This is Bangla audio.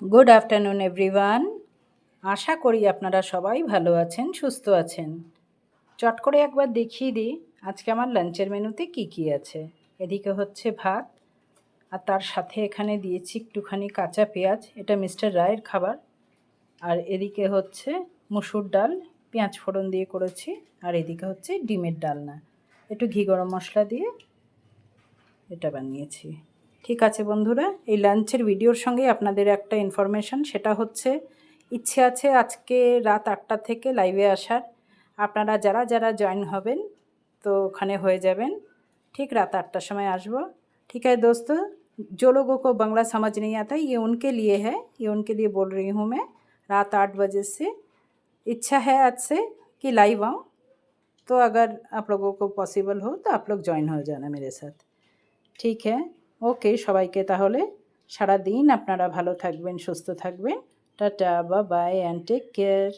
Good afternoon everyone. আশা করি আপনারা সবাই ভালো আছেন, সুস্থ আছেন। চট করে একবার দেখিয়ে দিই আজকে আমার লাঞ্চের মেনুতে কি কি আছে। এদিকে হচ্ছে ভাত, আর তার সাথে এখানে দিয়েছি একটুখানি কাঁচা পেঁয়াজ, এটা মিস্টার রায়ের খাবার। আর এদিকে হচ্ছে মুসুর ডাল, পেঁয়াজ ফোড়ন দিয়ে করেছি। আর এদিকে হচ্ছে ডিমের ডালনা, একটু ঘি গরম মশলা দিয়ে এটা বানিয়েছি। ঠিক আছে বন্ধুরা, এই লাঞ্চের ভিডিওর সঙ্গে আপনাদের একটা ইনফরমেশন, সেটা হচ্ছে ইচ্ছে আছে আজকে রাত 8টা থেকে লাইভে আসার। আপনারা যারা যারা জয়েন হবেন তো ওখানে হয়ে যাবেন। ठीक रात 8टार समय आसबो। ठीक है दोस्तों, जो लोगों को बांग्ला समझ नहीं आता ये उनके लिए है, ये उनके लिए बोल रही हूँ मैं। रात 8 बजे से इच्छा है आज से कि लाइव आऊँ, तो अगर आप लोगों को पॉसिबल हो तो आप लोग जॉइन हो जाना मेरे साथ। ঠিক হ্যাঁ, ওকে সবাইকে তাহলে সারা দিন আপনারা ভালো থাকবেন, সুস্থ থাকবেন। Tata, bye bye and take care.